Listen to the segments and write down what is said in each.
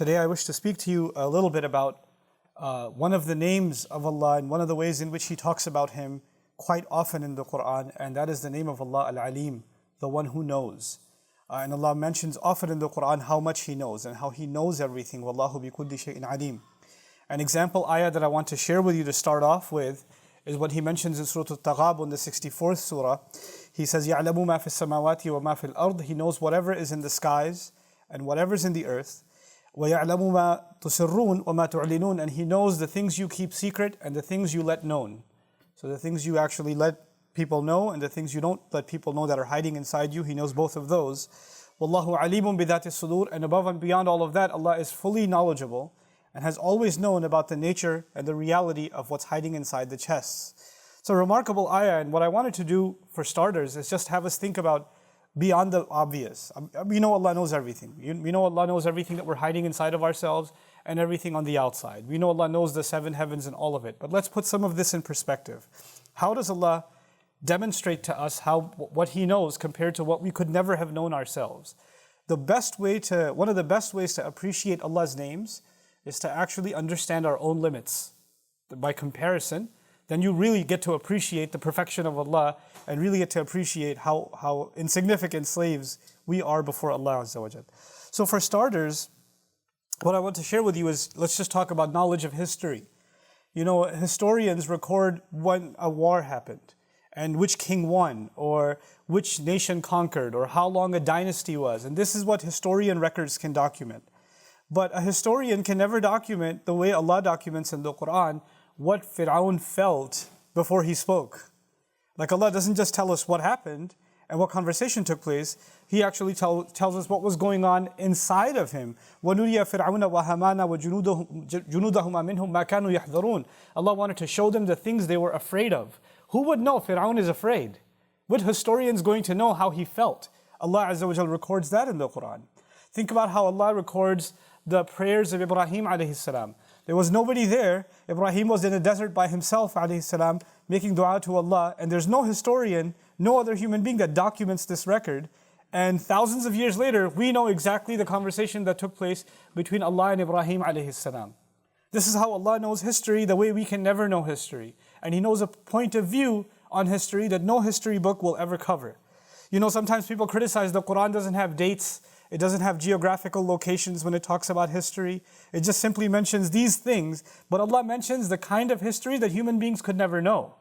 Today I wish to speak to you a little bit about one of the names of Allah and one of the ways in which He talks about Him quite often in the Quran, and that is the name of Allah, Al-Alim, the one who knows. And Allah mentions often in the Quran how much He knows and how He knows everything. Wallahu bi kulli shay'in alim. An example ayah that I want to share with you to start off with is what He mentions in Surah Al-Taghabun, the 64th surah. He says, يَعْلَمُ مَا فِي السَّمَاوَاتِ وَمَا فِي الْأَرْضِ. He knows whatever is in the skies and whatever is in the earth. وَيَعْلَمُ مَا تُسِرُّونَ وَمَا تُعْلِنُونَ. And He knows the things you keep secret and the things you let known. So the things you actually let people know and the things you don't let people know that are hiding inside you, He knows both of those. وَاللَّهُ عَلِيمٌ بِذَاتِ الصُّدُورِ. And above and beyond all of that, Allah is fully knowledgeable and has always known about the nature and the reality of what's hiding inside the chests. It's a remarkable ayah, and what I wanted to do for starters is just have us think about beyond the obvious. We know Allah knows everything. We know Allah knows everything that we're hiding inside of ourselves and everything on the outside. We know Allah knows the seven heavens and all of it. But let's put some of this in perspective. How does Allah demonstrate to us what He knows compared to what we could never have known ourselves? One of the best ways to appreciate Allah's names is to actually understand our own limits. By comparison, then you really get to appreciate the perfection of Allah and really get to appreciate how insignificant slaves we are before Allah Azza wa Jal. So for starters, what I want to share with you is, let's just talk about knowledge of history. You know, historians record when a war happened and which king won or which nation conquered or how long a dynasty was. And this is what historian records can document. But a historian can never document the way Allah documents in the Quran what Fir'aun felt before he spoke. Like Allah doesn't just tell us what happened and what conversation took place, He actually tells us what was going on inside of him. وَنُرِيَ فِرْعَوْنَ وَهَامَانَ وَجُنُودَهُمَا مِنْهُمْ مَا كَانُوا يَحْذَرُونَ. Allah wanted to show them the things they were afraid of. Who would know Fir'aun is afraid? What historian's going to know how he felt? Allah Azza wa Jal records that in the Quran. Think about how Allah records the prayers of Ibrahim alayhi salam. There was nobody there. Ibrahim was in a desert by himself alayhi salam, making dua to Allah, and there's no historian, no other human being that documents this record. And thousands of years later, we know exactly the conversation that took place between Allah and Ibrahim alayhi salam. This is how Allah knows history the way we can never know history. And He knows a point of view on history that no history book will ever cover. You know, sometimes people criticize the Quran doesn't have dates, it doesn't have geographical locations when it talks about history. It just simply mentions these things, but Allah mentions the kind of history that human beings could never know.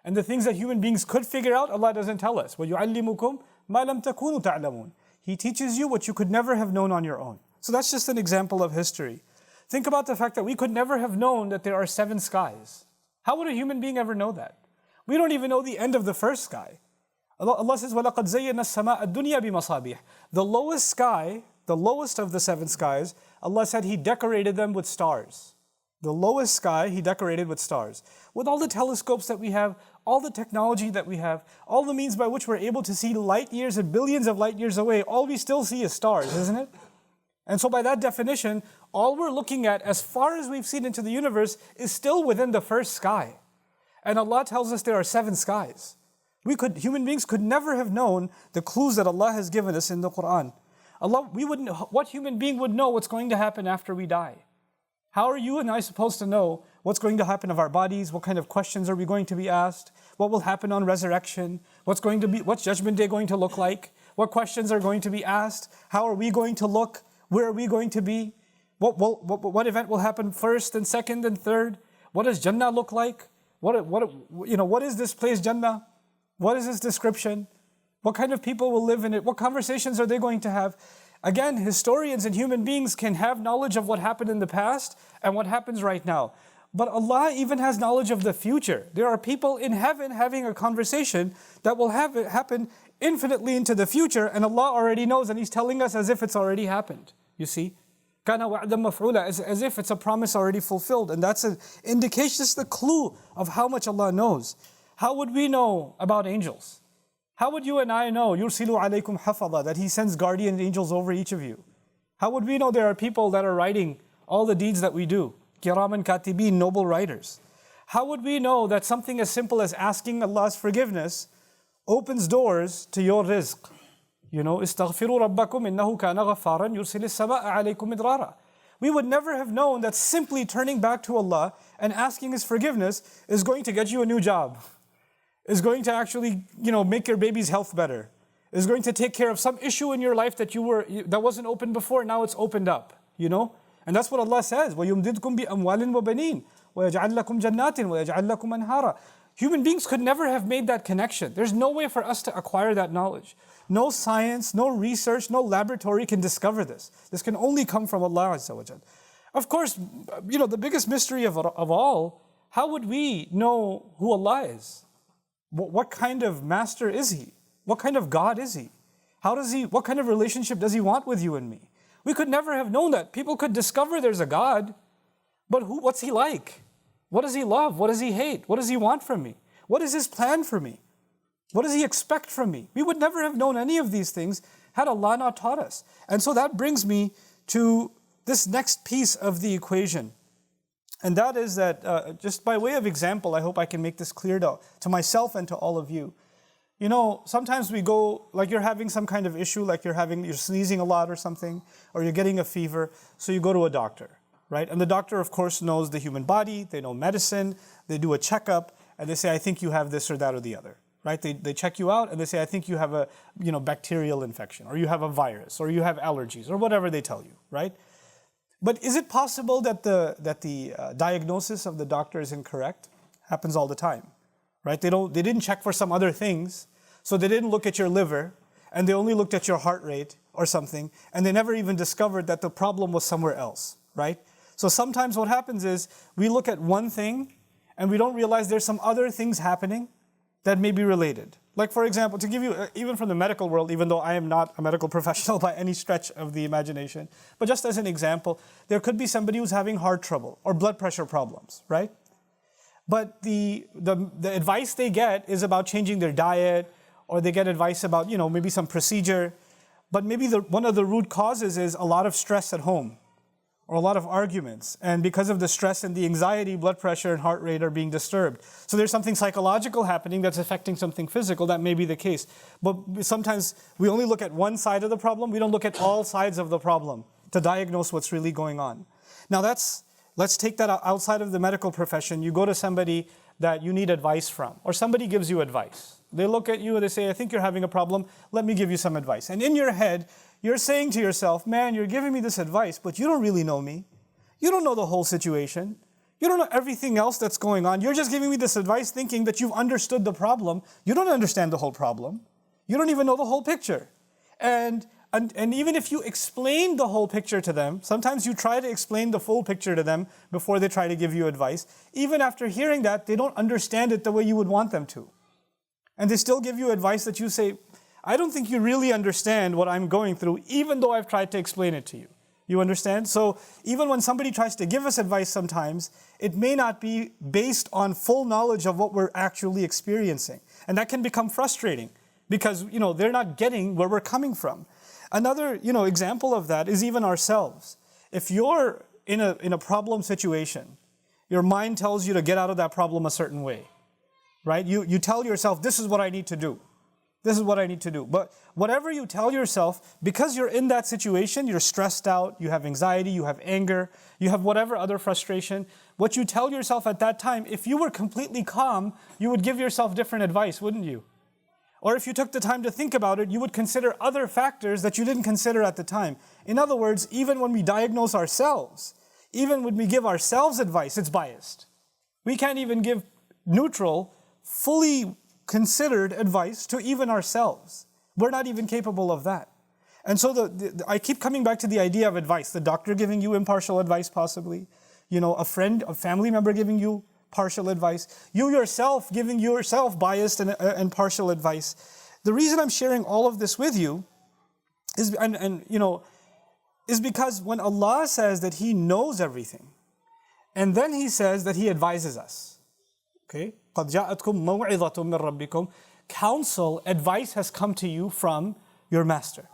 And the things that human beings could figure out, Allah doesn't tell us. وَيُعَلِّمُكُمْ مَا لَمْ تَكُونُوا تَعْلَمُونَ. He teaches you what you could never have known on your own. So that's just an example of history. Think about the fact that we could never have known that there are 7 skies. How would a human being ever know that? We don't even know the end of the first sky. Allah says, وَلَقَدْ زَيَّنَا السَّمَاءَ الدُّنْيَا بِمَصَابِيحِ. The lowest sky, the lowest of the 7 skies, Allah said He decorated them with stars. The lowest sky, He decorated with stars. With all the telescopes that we have, all the technology that we have, all the means by which we're able to see light years and billions of light years away, all we still see is stars, isn't it? And so by that definition, all we're looking at as far as we've seen into the universe is still within the first sky. And Allah tells us there are 7 skies. Human beings could never have known the clues that Allah has given us in the Quran. What human being would know what's going to happen after we die? How are you and I supposed to know what's going to happen of our bodies? What kind of questions are we going to be asked? What will happen on resurrection? What's Judgment Day going to look like? What questions are going to be asked? How are we going to look? Where are we going to be? What event will happen first and second and third? What does Jannah look like? What is this place Jannah? What is its description? What kind of people will live in it? What conversations are they going to have? Again, historians and human beings can have knowledge of what happened in the past and what happens right now. But Allah even has knowledge of the future. There are people in heaven having a conversation that will happen infinitely into the future, and Allah already knows, and He's telling us as if it's already happened. You see? كَانَ وَعْدًا مَفْعُولًا, as if it's a promise already fulfilled. And that's an indication, that's the clue of how much Allah knows. How would we know about angels? How would you and I know, يُرْسِلُ عَلَيْكُمْ حَفَظًا, that He sends guardian angels over each of you? How would we know there are people that are writing all the deeds that we do? Kiraman katibin, noble writers. How would we know that something as simple as asking Allah's forgiveness opens doors to your rizq? You know, استغفروا ربكم إنه كان غفارا يرسل السماء عليكم مدرارا. we would never have known that simply turning back to Allah and asking His forgiveness is going to get you a new job, is going to actually, make your baby's health better, is going to take care of some issue in your life that wasn't open before, now it's opened up, And that's what Allah says, وَيُمْدِدْكُمْ بِأَمْوَالٍ وَبَنِينَ وَيَجْعَلْ لَكُمْ جَنَّاتٍ وَيَجْعَلْ لَكُمْ أَنْهَارًا. Human beings could never have made that connection. There's no way for us to acquire that knowledge. No science, no research, no laboratory can discover this. This can only come from Allah Azza wa Jal. Of course, the biggest mystery of all, how would we know who Allah is? What kind of master is He? What kind of God is He? What kind of relationship does He want with you and me? We could never have known that. People could discover there's a God, but what's He like? What does He love? What does He hate? What does He want from me? What is His plan for me? What does He expect from me? We would never have known any of these things had Allah not taught us. And so that brings me to this next piece of the equation. And that is that, just by way of example, I hope I can make this clear to myself and to all of you. Sometimes we go, like you're having some kind of issue, like you're sneezing a lot or something, or you're getting a fever, so you go to a doctor, right? And the doctor, of course, knows the human body, they know medicine, they do a checkup, and they say, I think you have this or that or the other, right? They check you out and they say, I think you have a bacterial infection, or you have a virus, or you have allergies, or whatever they tell you, right? But is it possible that the diagnosis of the doctor is incorrect? Happens all the time, right? They didn't check for some other things, so they didn't look at your liver, and they only looked at your heart rate or something, and they never even discovered that the problem was somewhere else, right? So sometimes what happens is we look at one thing, and we don't realize there's some other things happening that may be related. Like, for example, to give you, even from the medical world, even though I am not a medical professional by any stretch of the imagination, but just as an example, there could be somebody who's having heart trouble or blood pressure problems, right? But the advice they get is about changing their diet, or they get advice about, maybe some procedure. But maybe one of the root causes is a lot of stress at home, or a lot of arguments. And because of the stress and the anxiety, blood pressure and heart rate are being disturbed. So there's something psychological happening that's affecting something physical. That may be the case. But sometimes we only look at one side of the problem. We don't look at all sides of the problem to diagnose what's really going on. Now let's take that outside of the medical profession. You go to somebody that you need advice from, or somebody gives you advice. They look at you and they say, I think you're having a problem. Let me give you some advice. And in your head, you're saying to yourself, man, you're giving me this advice, but you don't really know me. You don't know the whole situation. You don't know everything else that's going on. You're just giving me this advice thinking that you've understood the problem. You don't understand the whole problem. You don't even know the whole picture. And even if you explain the whole picture to them, sometimes you try to explain the full picture to them before they try to give you advice. Even after hearing that, they don't understand it the way you would want them to. And they still give you advice that you say, I don't think you really understand what I'm going through, even though I've tried to explain it to you. You understand? So even when somebody tries to give us advice sometimes, it may not be based on full knowledge of what we're actually experiencing. And that can become frustrating because, they're not getting where we're coming from. Another, example of that is even ourselves. If you're in a problem situation, your mind tells you to get out of that problem a certain way, right? You tell yourself, this is what I need to do. This is what I need to do. But whatever you tell yourself, because you're in that situation, you're stressed out, you have anxiety, you have anger, you have whatever other frustration, what you tell yourself at that time, if you were completely calm, you would give yourself different advice, wouldn't you? Or if you took the time to think about it, you would consider other factors that you didn't consider at the time. In other words, even when we diagnose ourselves, even when we give ourselves advice, it's biased. We can't even give neutral, fully considered advice to even ourselves. We're not even capable of that. And so I keep coming back to the idea of advice. The doctor giving you impartial advice possibly, a friend, a family member giving you partial advice, you yourself giving yourself biased and partial advice. The reason I'm sharing all of this with you is because when Allah says that He knows everything, and then He says that He advises us, okay? قَدْ جَاءَتْكُمْ مَوْعِظَةٌ مِّن رَبِّكُمْ. Counsel, advice has come to you from your master.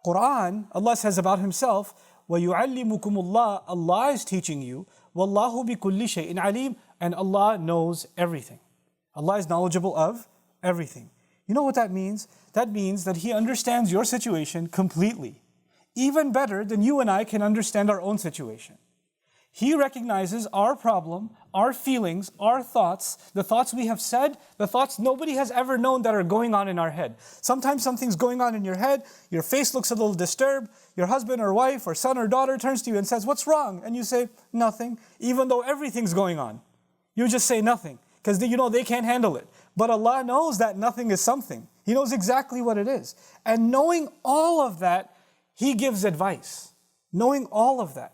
Quran, Allah says about Himself, وَيُعَلِّمُكُمُ اللَّهُ. Allah is teaching you, وَاللَّهُ بِكُلِّ شَيْءٍ عَلِيمٌ. And Allah knows everything. Allah is knowledgeable of everything. You know what that means? That means that He understands your situation completely. even better than you and I can understand our own situation. He recognizes our problem, our feelings, our thoughts, the thoughts we have said, the thoughts nobody has ever known that are going on in our head. Sometimes something's going on in your head, your face looks a little disturbed, your husband or wife or son or daughter turns to you and says, "What's wrong?" And you say, "Nothing," even though everything's going on. You just say nothing, because you know they can't handle it. But Allah knows that nothing is something. He knows exactly what it is. And knowing all of that, He gives advice. Knowing all of that.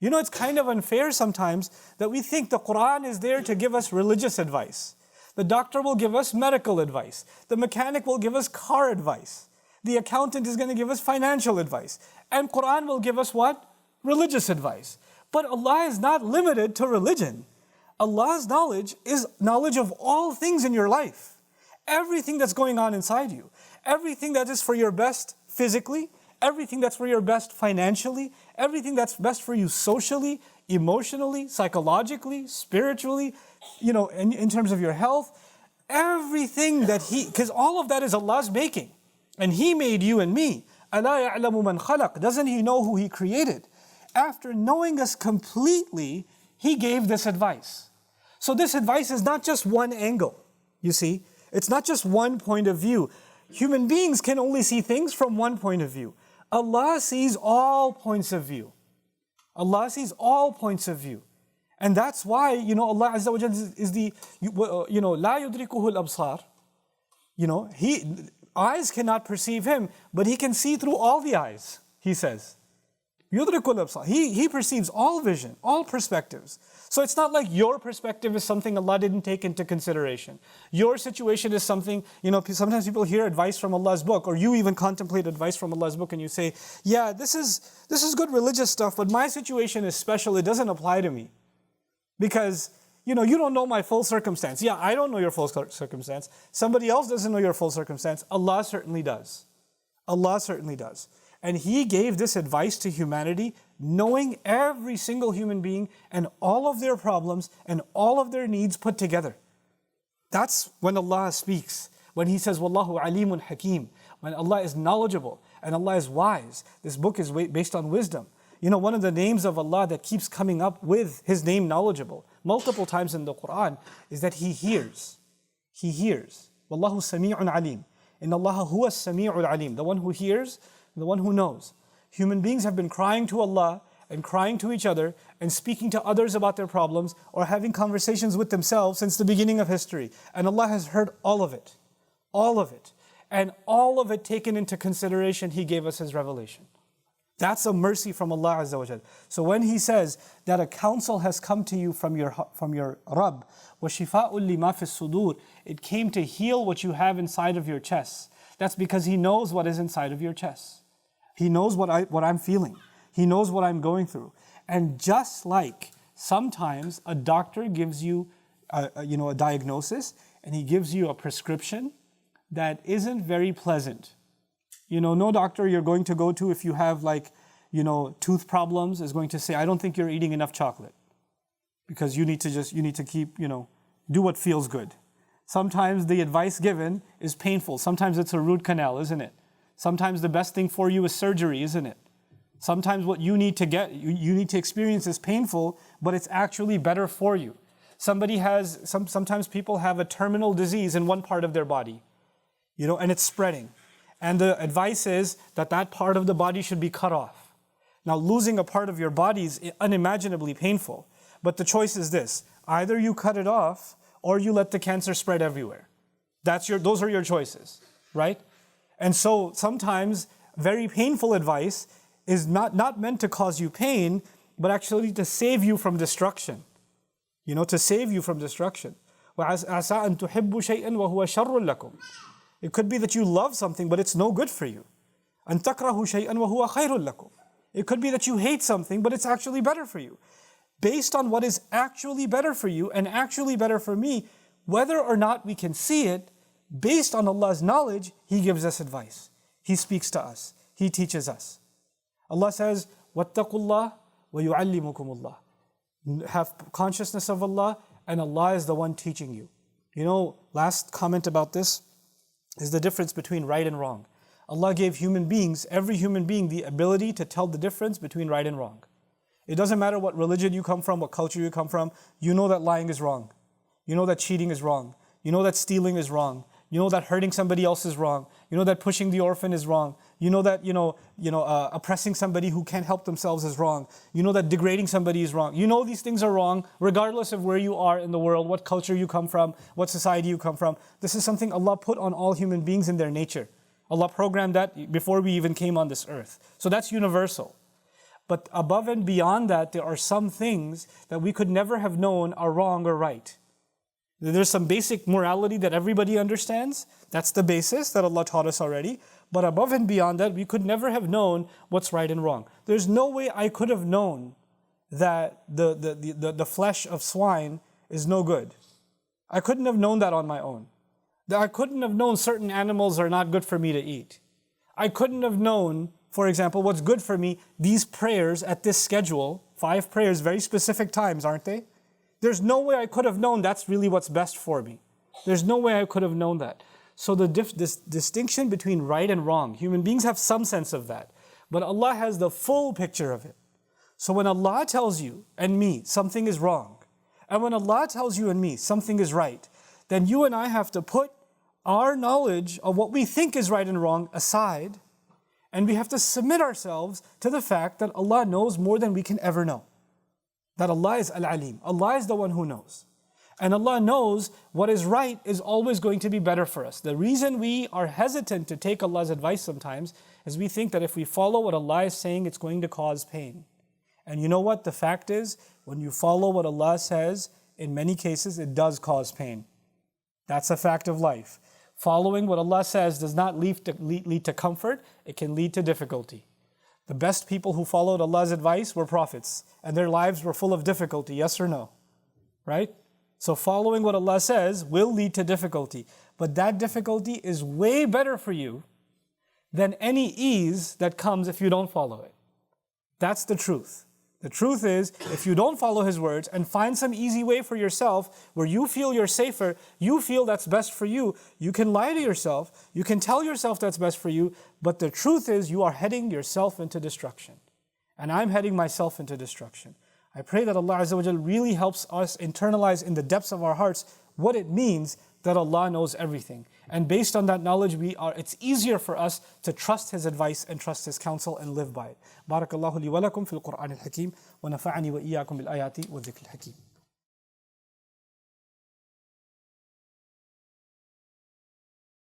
You know, it's kind of unfair sometimes that we think the Quran is there to give us religious advice. The doctor will give us medical advice. The mechanic will give us car advice. The accountant is going to give us financial advice. And Quran will give us what? Religious advice. But Allah is not limited to religion. Allah's knowledge is knowledge of all things in your life. Everything that's going on inside you. Everything that is for your best physically. Everything that's for your best financially, everything that's best for you socially, emotionally, psychologically, spiritually, you know, in terms of your health, everything that because all of that is Allah's making. And He made you and me. أَلَا يَعْلَمُ مَنْ خَلَقَ. Doesn't He know who He created? After knowing us completely, He gave this advice. So this advice is not just one angle, you see. It's not just one point of view. Human beings can only see things from one point of view. Allah sees all points of view. Allah sees all points of view. And that's why, you know, Allah Azza wa Jalla is the, you know, لا يدركه الأبصار. You know, eyes cannot perceive Him, but He can see through all the eyes, He says. يدركه الأبصار. He perceives all vision, all perspectives. So it's not like your perspective is something Allah didn't take into consideration. Your situation is something, you know, sometimes people hear advice from Allah's book, or you even contemplate advice from Allah's book and you say, yeah, this is good religious stuff, but my situation is special, it doesn't apply to me. Because, you know, you don't know my full circumstance. Yeah, I don't know your full circumstance. Somebody else doesn't know your full circumstance. Allah certainly does. Allah certainly does. And He gave this advice to humanity, knowing every single human being and all of their problems and all of their needs put together. That's when Allah speaks. When He says, Wallahu alimun hakim. When Allah is knowledgeable and Allah is wise. This book is based on wisdom. You know, one of the names of Allah that keeps coming up with His name knowledgeable multiple times in the Quran is that He hears. He hears. Wallahu sami'un alim. Inna Allah huwa sami'ul alim. The one who hears, the one who knows. Human beings have been crying to Allah and crying to each other and speaking to others about their problems or having conversations with themselves since the beginning of history. And Allah has heard all of it. All of it. And all of it taken into consideration, He gave us His revelation. That's a mercy from Allah Azza wa Jal. So when He says that a counsel has come to you from your Rabb, وَشِفَاءٌ لِمَا فِي الصُّدُورِ, it came to heal what you have inside of your chest. That's because He knows what is inside of your chest. He knows what I'm feeling. He knows what I'm going through. And just like sometimes a doctor gives you a diagnosis and he gives you a prescription that isn't very pleasant. You know, no doctor you're going to go to if you have tooth problems is going to say, I don't think you're eating enough chocolate. Because you need to keep, do what feels good. Sometimes the advice given is painful. Sometimes it's a root canal, isn't it? Sometimes the best thing for you is surgery, isn't it? Sometimes what you need to experience is painful, but it's actually better for you. Sometimes people have a terminal disease in one part of their body, and it's spreading. And the advice is that part of the body should be cut off. Now, losing a part of your body is unimaginably painful, but the choice is this: either you cut it off or you let the cancer spread everywhere. Those are your choices, right? And so sometimes very painful advice is not meant to cause you pain, but actually to save you from destruction. To save you from destruction. وَعَسَىٰ أَن تُحِبُّوا شَيْئًا وَهُوَ شَرٌّ لَكُمْ. It could be that you love something, but it's no good for you. أَن تَكْرَهُوا شَيْئًا وَهُوَ خَيْرٌ لَكُمْ. It could be that you hate something, but it's actually better for you. Based on what is actually better for you and actually better for me, whether or not we can see it, based on Allah's knowledge, He gives us advice. He speaks to us. He teaches us. Allah says, وَاتَّقُوا اللَّهَ وَيُعَلِّمُكُمُ اللَّهِ. Have consciousness of Allah, and Allah is the one teaching you. Last comment about this is the difference between right and wrong. Allah gave human beings, every human being, the ability to tell the difference between right and wrong. It doesn't matter what religion you come from, what culture you come from, you know that lying is wrong. You know that cheating is wrong. You know that stealing is wrong. You know that hurting somebody else is wrong. You know that pushing the orphan is wrong. You know that oppressing somebody who can't help themselves is wrong. You know that degrading somebody is wrong. You know these things are wrong regardless of where you are in the world, what culture you come from, what society you come from. This is something Allah put on all human beings in their nature. Allah programmed that before we even came on this earth. So that's universal. But above and beyond that, there are some things that we could never have known are wrong or right. There's some basic morality that everybody understands. That's the basis that Allah taught us already. But above and beyond that, we could never have known what's right and wrong. There's no way I could have known that the flesh of swine is no good. I couldn't have known that on my own. I couldn't have known certain animals are not good for me to eat. I couldn't have known, for example, what's good for me, these prayers at this schedule, 5 prayers, very specific times, aren't they? There's no way I could have known that's really what's best for me. There's no way I could have known that. So this distinction between right and wrong, human beings have some sense of that. But Allah has the full picture of it. So when Allah tells you and me something is wrong, and when Allah tells you and me something is right, then you and I have to put our knowledge of what we think is right and wrong aside, and we have to submit ourselves to the fact that Allah knows more than we can ever know. That Allah is Al-Alim. Allah is the one who knows. And Allah knows what is right is always going to be better for us. The reason we are hesitant to take Allah's advice sometimes is we think that if we follow what Allah is saying, it's going to cause pain. And you know what? The fact is, when you follow what Allah says, in many cases, it does cause pain. That's a fact of life. Following what Allah says does not lead to comfort, it can lead to difficulty. The best people who followed Allah's advice were prophets, and their lives were full of difficulty, yes or no? Right? So following what Allah says will lead to difficulty, but that difficulty is way better for you than any ease that comes if you don't follow it. That's the truth. The truth is, if you don't follow His words and find some easy way for yourself where you feel you're safer, you feel that's best for you, you can lie to yourself, you can tell yourself that's best for you, but the truth is you are heading yourself into destruction. And I'm heading myself into destruction. I pray that Allah Azza wa Jal really helps us internalize in the depths of our hearts what it means that Allah knows everything. And based on that knowledge, it's easier for us to trust His advice and trust His counsel and live by it. Barakallahu li wa lakum fil Qur'an al-Hakim wa nafa'ani wa iyyakum bil ayati wa dhikr al-Hakim.